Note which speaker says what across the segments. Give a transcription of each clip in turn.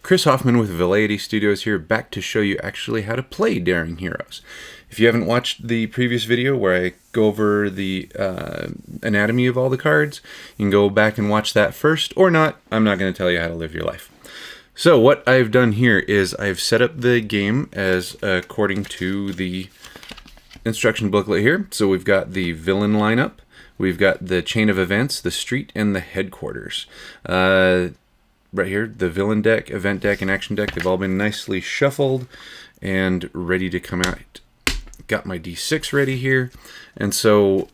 Speaker 1: Chris Hoffman with Velleity Studios here, back to show you actually how to play Daring Heroes. If you haven't watched the previous video where I go over the anatomy of all the cards, you can go back and watch that first, or not. I'm not going to tell you how to live your life. So what I've done here is I've set up the game as according to the instruction booklet here. So we've got the villain lineup, we've got the chain of events, the street, and the headquarters. Right here, the villain deck, event deck, and action deck, they've all been nicely shuffled and ready to come out. Got my D6 ready here. And so,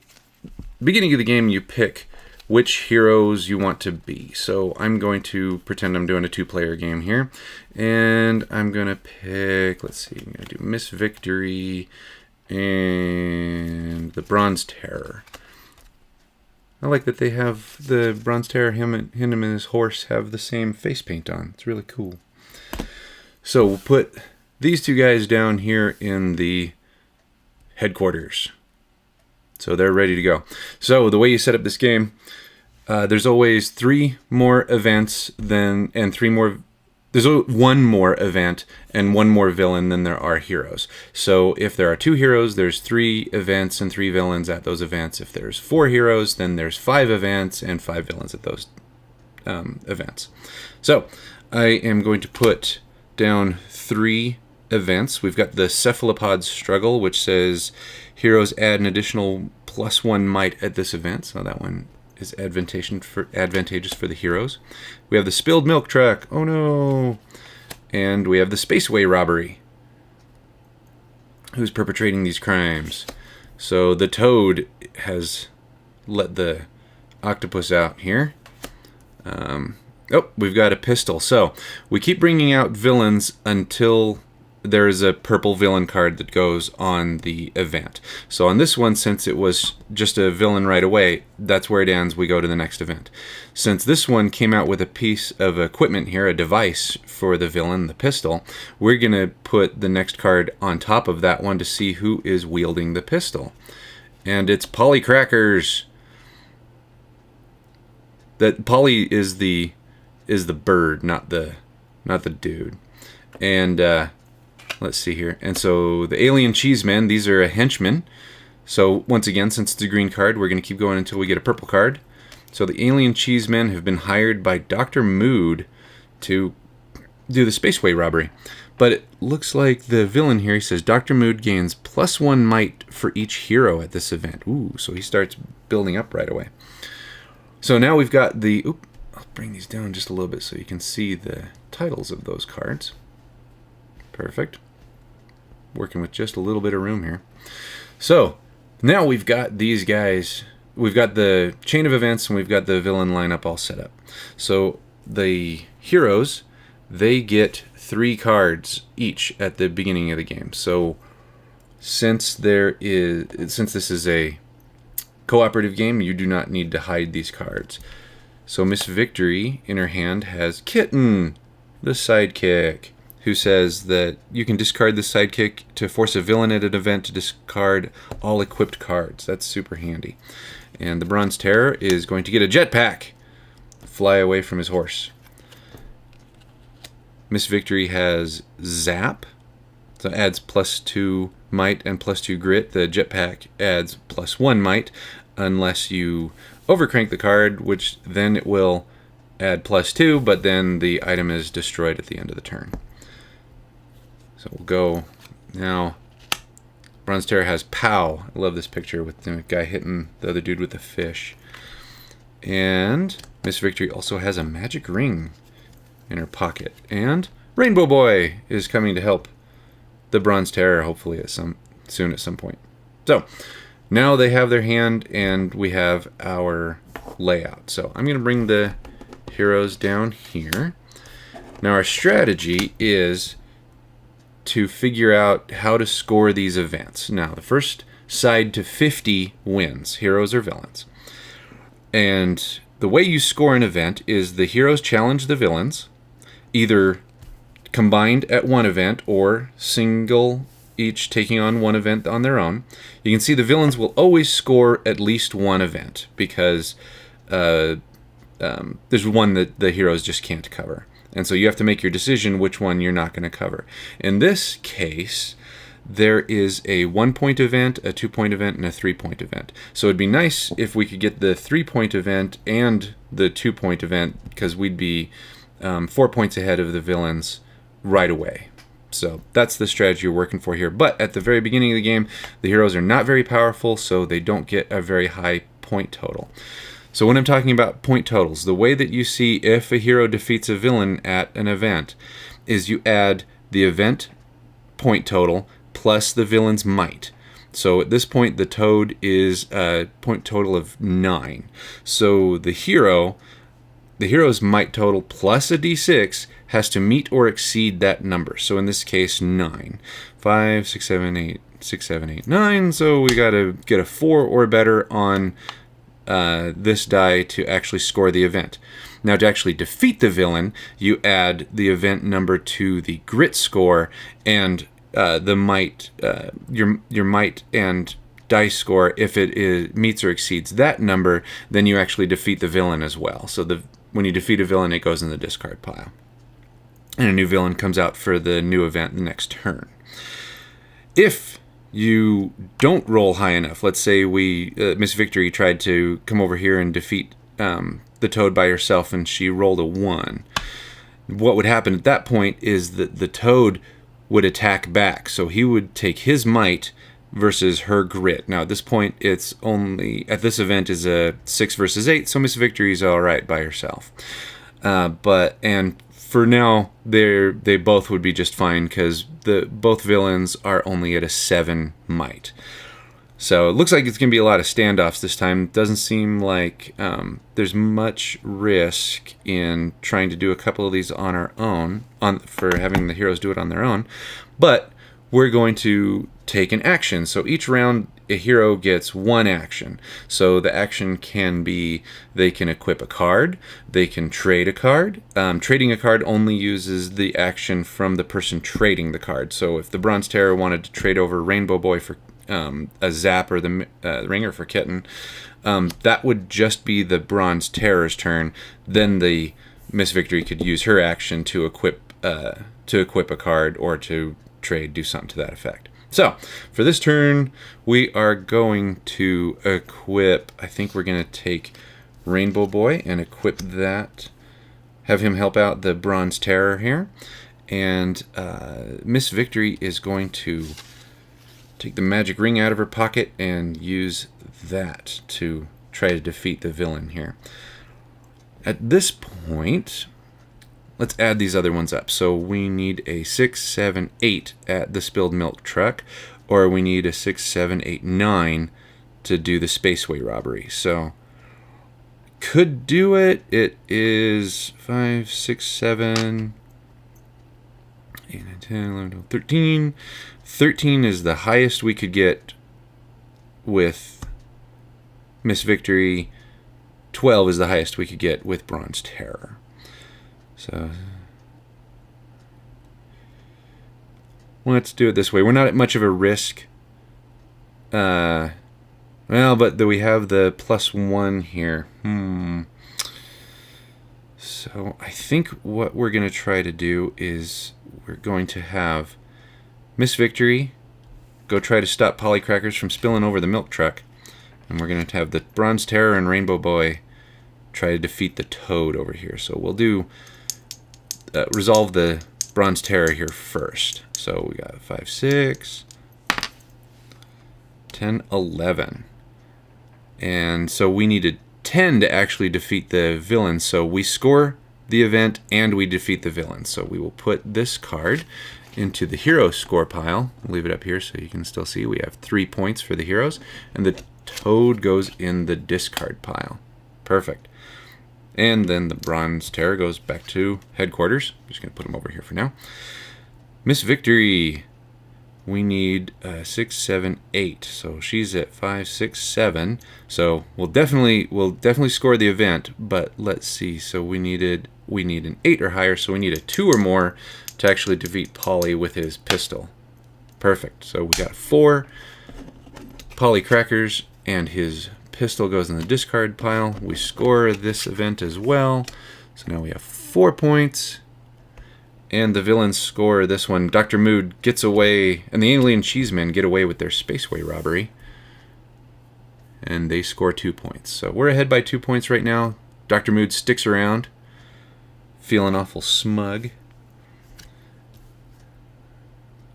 Speaker 1: beginning of the game, you pick which heroes you want to be. So I'm going to pretend I'm doing a two-player game here. And I'm going to pick, let's see, I'm going to do Miss Victory and the Bronze Terror. I like that they have the Bronze Terror, him and his horse have the same face paint on. It's really cool. So we'll put these two guys down here in the headquarters. So they're ready to go. So the way you set up this game, there's always three more events there's one more event and one more villain than there are heroes. So if there are two heroes, there's 3 events and 3 villains at those events. If there's 4 heroes, then there's 5 events and 5 villains at those events. So I am going to put down 3 events. We've got the Cephalopod Struggle, which says heroes add an additional +1 might at this event. So that one is advantageous for the heroes. We have the Spilled Milk Truck. Oh no! And we have the Spaceway Robbery. Who's perpetrating these crimes? So the Toad has let the octopus out here. Oh, we've got a pistol. So we keep bringing out villains until there is a purple villain card that goes on the event. So on this one, since it was just a villain right away, that's where it ends. We go to the next event. Since this one came out with a piece of equipment here, a device for the villain, the pistol, we're going to put the next card on top of that one to see who is wielding the pistol. And it's Polly Crackers. That Polly is the bird, not the dude. And let's see here. And so the Alien Cheesemen, these are a henchman. So once again, since it's a green card, we're going to keep going until we get a purple card. So the Alien Cheesemen have been hired by Dr. Mood to do the Spaceway Robbery. But it looks like the villain here, he says Dr. Mood gains +1 might for each hero at this event. Ooh, so he starts building up right away. So now we've got the... Oop, I'll bring these down just a little bit so you can see the titles of those cards. Perfect. Working with just a little bit of room here. So now we've got these guys. We've got the chain of events and we've got the villain lineup all set up. So the heroes, they get 3 cards each at the beginning of the game. So since this is a cooperative game, you do not need to hide these cards. So Miss Victory in her hand has Kitten, the sidekick, who says that you can discard the sidekick to force a villain at an event to discard all equipped cards. That's super handy. And the Bronze Terror is going to get a jetpack, fly away from his horse. Miss Victory has Zap, so it adds +2 might and +2 grit. The jetpack adds +1 might unless you overcrank the card, which then it will add +2, but then the item is destroyed at the end of the turn. So we'll go now. Bronze Terror has Pow. I love this picture with the guy hitting the other dude with the fish. And Miss Victory also has a magic ring in her pocket. And Rainbow Boy is coming to help the Bronze Terror, hopefully soon at some point. So now they have their hand and we have our layout. So I'm going to bring the heroes down here. Now our strategy is to figure out how to score these events. Now, the first side to 50 wins, heroes or villains. And the way you score an event is the heroes challenge the villains, either combined at one event or single, each taking on one event on their own. You can see the villains will always score at least one event because there's one that the heroes just can't cover. And so you have to make your decision which one you're not going to cover. In this case, there is a 1-point event, a 2-point event, and a 3-point event. So it'd be nice if we could get the 3-point event and the 2-point event, because we'd be 4 points ahead of the villains right away. So that's the strategy you're working for here. But at the very beginning of the game, the heroes are not very powerful, so they don't get a very high point total. So when I'm talking about point totals, the way that you see if a hero defeats a villain at an event is you add the event point total plus the villain's might. So at this point, the toad is a point total of 9. So the hero's might total plus a d6 has to meet or exceed that number. So in this case, 9. 5, 6, 7, 8, 6, 7, 8, 9. So we got to get a 4 or better on this die to actually score the event. Now, to actually defeat the villain, you add the event number to the grit score, and the might, your might and dice score. If it meets or exceeds that number, then you actually defeat the villain as well. So when you defeat a villain, it goes in the discard pile, and a new villain comes out for the new event the next turn. If you don't roll high enough, let's say Miss Victory tried to come over here and defeat the toad by herself, and she rolled a 1. What would happen at that point is that the toad would attack back. So he would take his might versus her grit. Now at this point, it's only, at this event is a 6 versus 8, so Miss Victory is all right by herself. And for now, they both would be just fine because both villains are only at a 7 might. So it looks like it's going to be a lot of standoffs this time. It doesn't seem like there's much risk in trying to do a couple of these on our own, for having the heroes do it on their own. But we're going to take an action. So each round, a hero gets 1 action. So the action can be, they can equip a card, they can trade a card. Trading a card only uses the action from the person trading the card. So if the Bronze Terror wanted to trade over Rainbow Boy for a Zap or the Ringer for Kitten, that would just be the Bronze Terror's turn. Then the Miss Victory could use her action to equip a card or to trade, do something to that effect. So for this turn, we are going to equip, I think we're going to take Rainbow Boy and equip that, have him help out the Bronze Terror here. And Miss Victory is going to take the magic ring out of her pocket and use that to try to defeat the villain here. At this point, let's add these other ones up. So we need a 6, 7, 8 at the spilled milk truck, or we need a 6, 7, 8, 9 to do the Spaceway robbery. So could do it. It is 5, 6, 7, 8, 9, 10, 11, 12, 13. 13 is the highest we could get with Miss Victory. 12 is the highest we could get with Bronze Terror. So let's do it this way. We're not at much of a risk. Well, but we have the +1 here. So I think what we're going to try to do is we're going to have Miss Victory go try to stop Polly Crackers from spilling over the milk truck. And we're going to have the Bronze Terror and Rainbow Boy try to defeat the toad over here. So we'll do resolve the Bronze Terror here first. So we got 5, 6, 10, 11. And so we needed 10 to actually defeat the villain. So we score the event and we defeat the villain. So we will put this card into the hero score pile. I'll leave it up here so you can still see we have 3 points for the heroes. And the toad goes in the discard pile. Perfect. And then the Bronze Terror goes back to headquarters. I'm just going to put them over here for now. Miss Victory, we need 6, 7, 8. So she's at 5, 6, 7. So we'll definitely score the event. But let's see. So we need an 8 or higher. So we need a 2 or more to actually defeat Polly with his pistol. Perfect. So we got 4 Polly Crackers, and his pistol goes in the discard pile. We score this event as well. So now we have 4 points. And the villains score this one. Dr. Mood gets away, and the alien cheesemen get away with their spaceway robbery. And they score 2 points. So we're ahead by 2 points right now. Dr. Mood sticks around, feeling awful smug.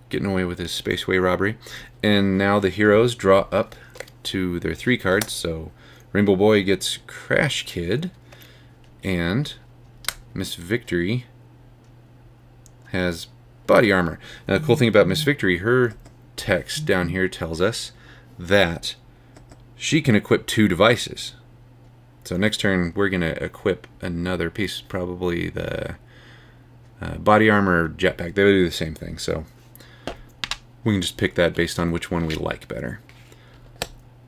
Speaker 1: Getting away with his spaceway robbery. And now the heroes draw up to their 3 cards. So Rainbow Boy gets Crash Kid, and Miss Victory has body armor. Now, the cool thing about Miss Victory, her text down here tells us that she can equip 2 devices. So next turn, we're going to equip another piece, probably the body armor or jetpack. They would do the same thing, so we can just pick that based on which one we like better.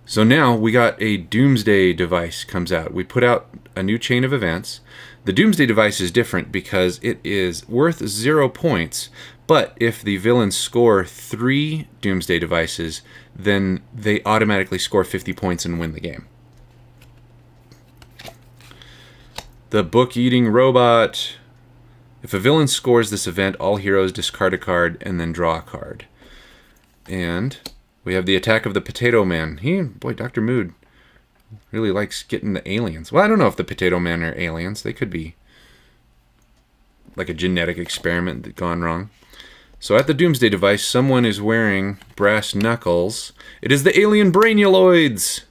Speaker 1: So now we got a Doomsday device comes out. We put out a new chain of events. The Doomsday device is different because it is worth 0 points, but if the villains score 3 Doomsday devices, then they automatically score 50 points and win the game. The Book-Eating Robot. If a villain scores this event, all heroes discard a card and then draw a card. And we have the Attack of the Potato Man. Boy, Dr. Mood really likes getting the aliens. Well, I don't know if the Potato Men are aliens. They could be like a genetic experiment that gone wrong. So at the Doomsday device, someone is wearing brass knuckles. It is the alien Brainuloids.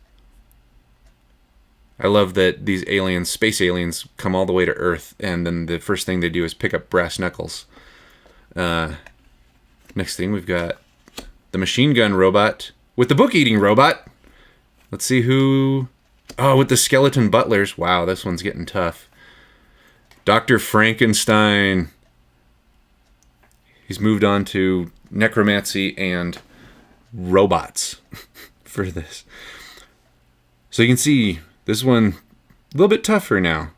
Speaker 1: I love that these aliens, space aliens, come all the way to Earth, and then the first thing they do is pick up brass knuckles. Next thing, we've got the Machine Gun Robot with the Book-Eating Robot. Let's see who... Oh, with the Skeleton Butlers. Wow, this one's getting tough. Dr. Frankenstein. He's moved on to necromancy and robots for this. So you can see this one a little bit tougher now.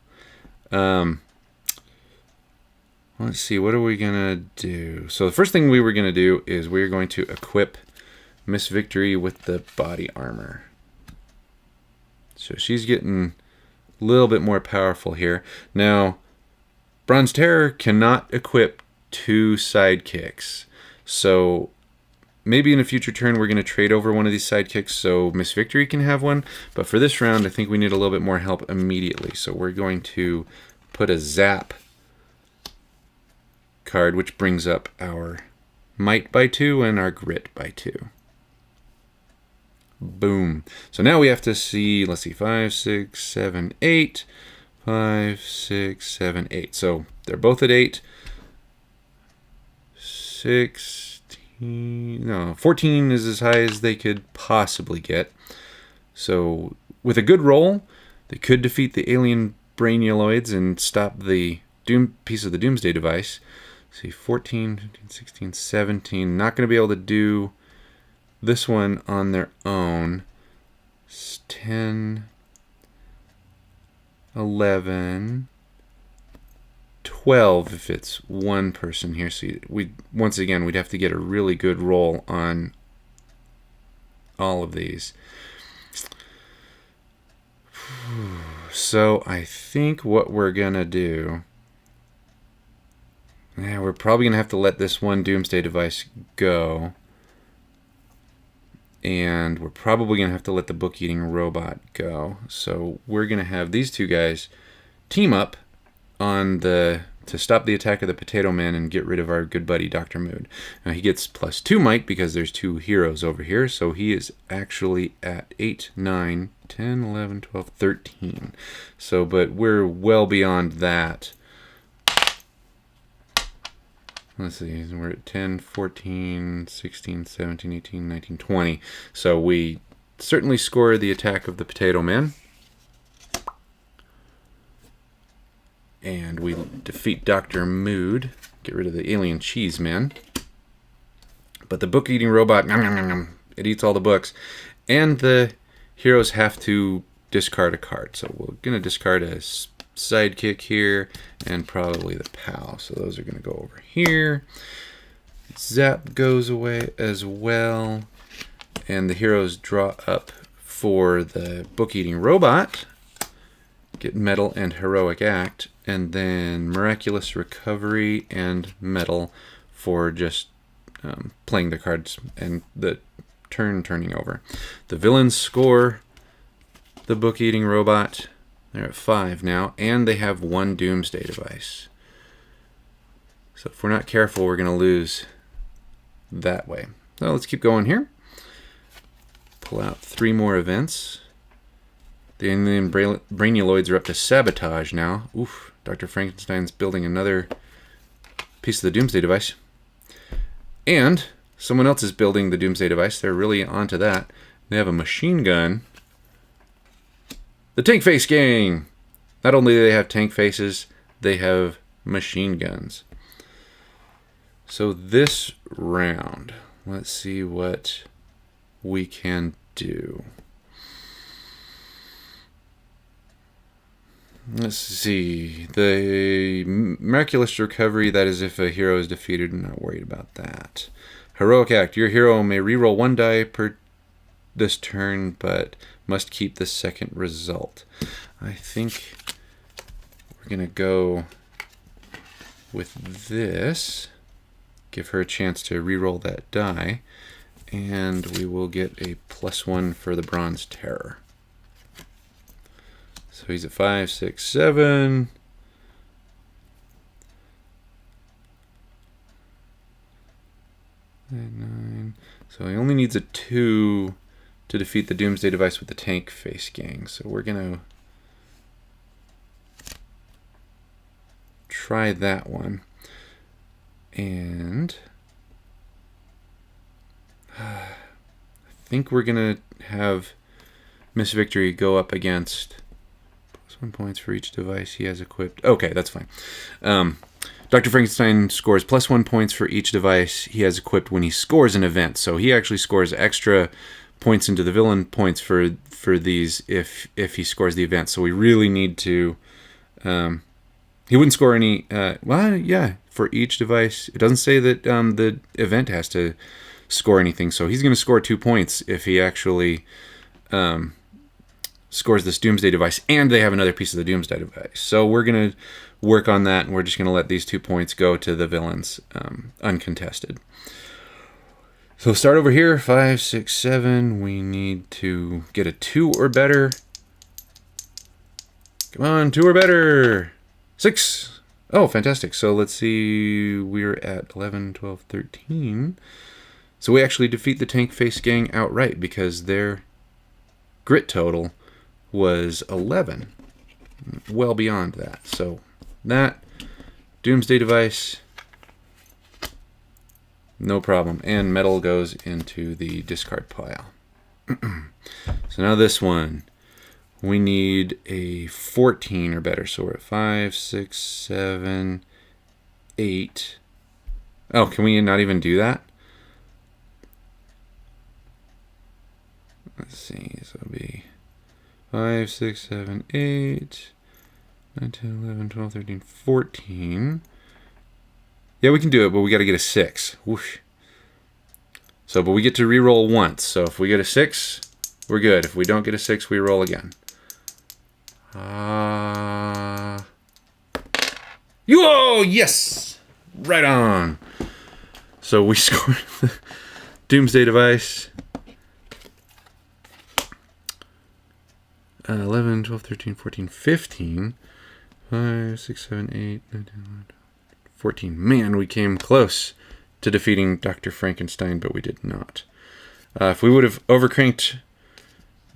Speaker 1: Let's see, what are we going to do? So the first thing we were going to do is we're going to equip Miss Victory with the body armor. So she's getting a little bit more powerful here. Now, Bronze Terror cannot equip 2 sidekicks. So maybe in a future turn we're going to trade over one of these sidekicks so Miss Victory can have one. But for this round, I think we need a little bit more help immediately. So we're going to put a Zap card, which brings up our Might by 2 and our Grit by 2. Boom. So now we have to see, let's see, 5, 6, 7, 8. 5, 6, 7, 8. So they're both at 8. 14 is as high as they could possibly get. So with a good roll, they could defeat the alien Brainuloids and stop the piece of the Doomsday device. Let's see, 14, 15, 16, 17. Not going to be able to do this one on their own. 10, 11, 12 if it's one person here. So once again, we'd have to get a really good roll on all of these. So I think what we're going to do... Yeah, we're probably going to have to let this one Doomsday device go. And we're probably going to have to let the Book-Eating Robot go. So we're going to have these 2 guys team up on to stop the attack of the Potato Man and get rid of our good buddy Dr. Mood. Now he gets +2 might because there's 2 heroes over here. So he is actually at 8, 9, 10, 11, 12, 13. So, but we're well beyond that. Let's see, we're at 10, 14, 16, 17, 18, 19, 20. So we certainly score the attack of the Potato Man. And we defeat Dr. Mood, get rid of the alien cheese man. But the Book-Eating Robot, it eats all the books. And the heroes have to discard a card. So we're going to discard a sidekick here and probably the pal. So those are going to go over here. Zap goes away as well. And the heroes draw up for the Book-Eating Robot. get Metal and Heroic Act, and then Miraculous Recovery and Metal for just playing the cards and the turning over. The villains score the Book-Eating Robot. They're at 5 now, and they have 1 Doomsday Device. So if we're not careful, we're going to lose that way. So let's keep going here. Pull out 3 more events. The alien Brainuloids are up to Sabotage now. Oof, Dr. Frankenstein's building another piece of the Doomsday Device. And someone else is building the Doomsday Device. They're really onto that. They have a machine gun. The Tank Face Gang! Not only do they have tank faces, they have machine guns. So this round, let's see what we can do. Let's see. The Miraculous Recovery, that is if a hero is defeated. I'm not worried about that. Heroic Act. Your hero may reroll 1 die per this turn, but must keep the second result. I think we're going to go with this. Give her a chance to reroll that die. And we will get a +1 for the Bronze Terror. So he's at 5, 6, 7. 9. So he only needs a 2 to defeat the Doomsday Device with the Tank Face Gang. So we're going to try that one. And I think we're going to have Miss Victory go up against +1 points for each device he has equipped. Okay, that's fine. Dr. Frankenstein scores +1 points for each device he has equipped when he scores an event. So he actually scores extra points into the villain points for these if he scores the event. So we really need to... he wouldn't score any... well, yeah, for each device. It doesn't say that the event has to score anything. So he's going to score 2 points if he actually... scores this Doomsday Device, and they have another piece of the Doomsday Device. So we're going to work on that, and we're just going to let these 2 points go to the villains uncontested. So start over here, 5, 6, 7. We need to get a 2 or better. Come on, 2 or better. 6. Oh, fantastic. So let's see, we're at 11, 12, 13. So we actually defeat the Tank Face Gang outright because their grit total was 11, well beyond that. So that Doomsday Device, no problem, and Metal goes into the discard pile. So now this one, we need a 14 or better. So we're at 5, 6, 7, 8. Oh, can we not even do that? Let's see, so it'll be 5, 6, 7, 8, 9, 10, 11, 12, 13, 14. Yeah, we can do it, but we got to get a 6. Whoosh. So, but we get to re-roll once. So if we get a 6, we're good. If we don't get a 6, we roll again. Whoa, yes! Right on. So we scored the Doomsday Device. 11, 12, 13, 14, 15. 5, 6, 7, 8, 9, 10, 11, 14. Man, we came close to defeating Dr. Frankenstein, but we did not. If we would have overcranked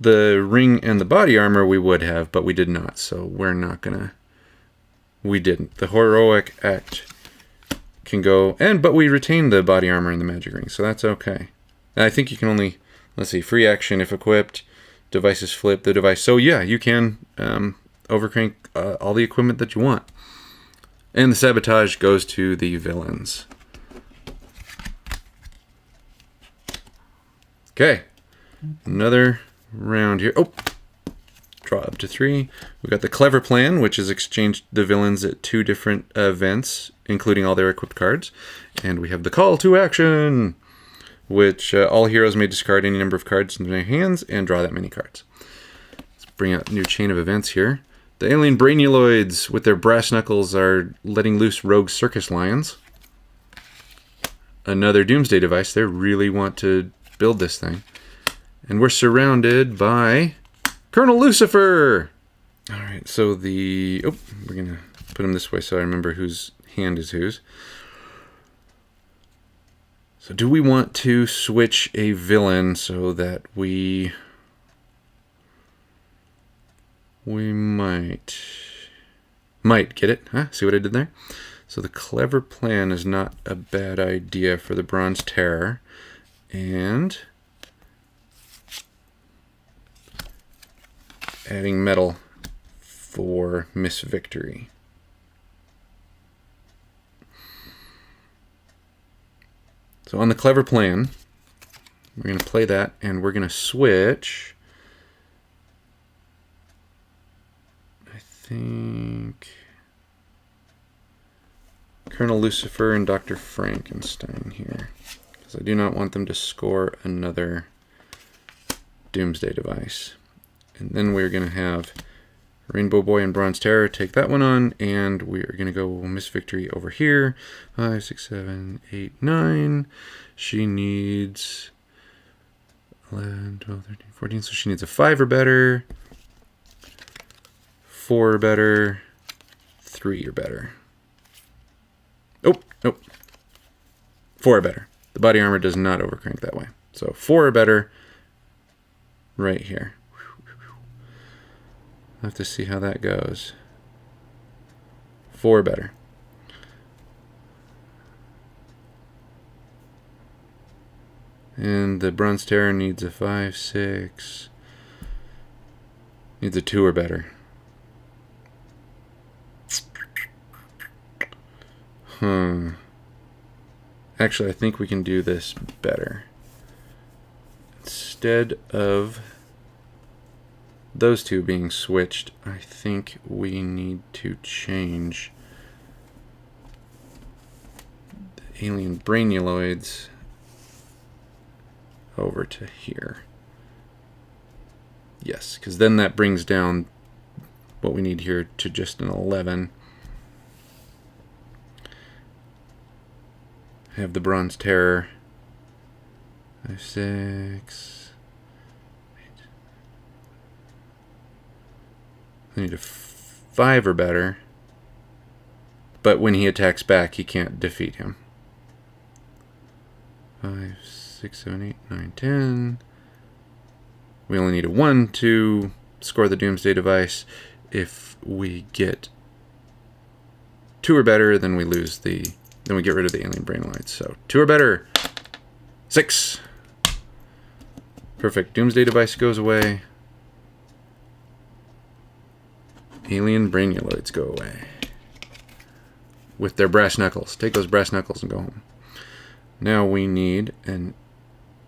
Speaker 1: the ring and the body armor, we would have, but we did not. So we're not gonna... We didn't. The Heroic Act can go... But we retained the body armor and the magic ring, so that's okay. I think you can only... Let's see. Free action if equipped. Devices flip the device. So yeah, you can overcrank all the equipment that you want. And the sabotage goes to the villains. Okay. Another round here. Oh! Draw up to 3. We've got the Clever Plan, which is exchange the villains at 2 different events, including all their equipped cards. And we have the Call to Action, which all heroes may discard any number of cards in their hands and draw that many cards. Let's bring out a new chain of events here. The alien Brainuloids with their brass knuckles are letting loose rogue circus lions. Another doomsday device. They really want to build this thing. And we're surrounded by Colonel Lucifer. All right, so we're going to put him this way so I remember whose hand is whose. So do we want to switch a villain so that we might get it? Huh? See what I did there? So the clever plan is not a bad idea for the Bronze Terror. And adding metal for Miss Victory. So on the clever plan, we're going to play that, and we're going to switch, I think, Colonel Lucifer and Dr. Frankenstein here, because I do not want them to score another doomsday device. And then we're going to have Rainbow Boy and Bronze Terror take that one on, and we are going to go Miss Victory over here. 5, 6, 7, 8, 9. She needs 11, 12, 13, 14. So she needs a 5 or better, 4 or better, 3 or better. Oh, nope. 4 or better. The body armor does not overcrank that way. So 4 or better right here. I'll have to see how that goes. 4 better. And the Bronze Terror needs a 5, 6. Needs a 2 or better. Actually, I think we can do this better. Instead of those two being switched, I think we need to change the alien Brainuloids over to here. Yes, because then that brings down what we need here to just an 11. Have the Bronze Terror. 5, 6. I need a 5 or better. But when he attacks back, he can't defeat him. 5, 6, 7, 8, 9, 10. We only need a 1 to score the Doomsday device. If we get 2 or better, then we then we get rid of the alien Brainuloids. So 2 or better. 6. Perfect. Doomsday device goes away. Alien Brainuloids go away. With their brass knuckles. Take those brass knuckles and go home. Now we need an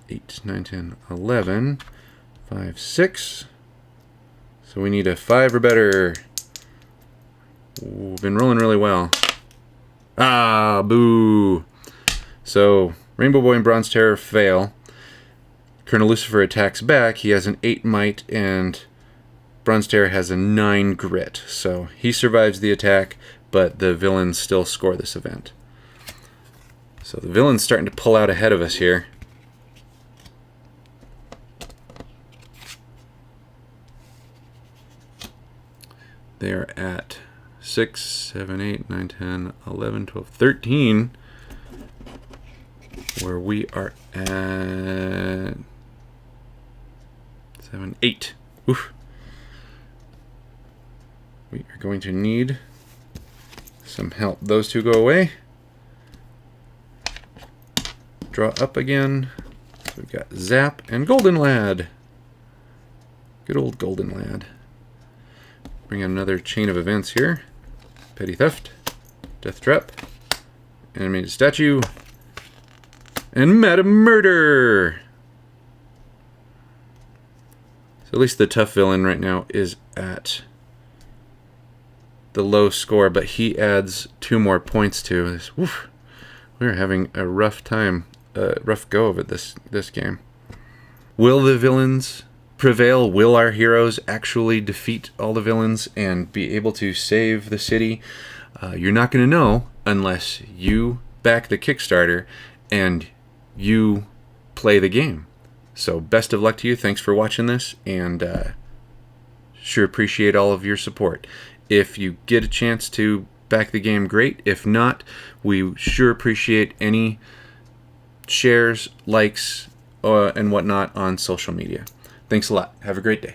Speaker 1: 8, 9, 10, 11, 5, 6. So we need a 5 or better. Ooh, been rolling really well. Ah, boo. So Rainbow Boy and Bronze Terror fail. Colonel Lucifer attacks back. He has an 8 might and Bronze Terror has a 9 grit. So he survives the attack, but the villains still score this event. So the villain's starting to pull out ahead of us here. They're at 6, 7, 8, 9, 10, 11, 12, 13. Where we are at 7, 8. Oof. We are going to need some help. Those two go away. Draw up again. So we've got Zap and Golden Lad. Good old Golden Lad. Bring in another chain of events here. Petty Theft, Death Trap, Animated Statue, and Madam Murder! So at least the tough villain right now is at the low score, but he adds 2 more points to this. Woof. We're having a rough time, rough go of it this game. Will the villains prevail? Will our heroes actually defeat all the villains and be able to save the city? You're not going to know unless you back the Kickstarter and you play the game. So best of luck to you. Thanks for watching this, and sure appreciate all of your support. If you get a chance to back the game, great. If not, we sure appreciate any shares, likes, and whatnot on social media. Thanks a lot. Have a great day.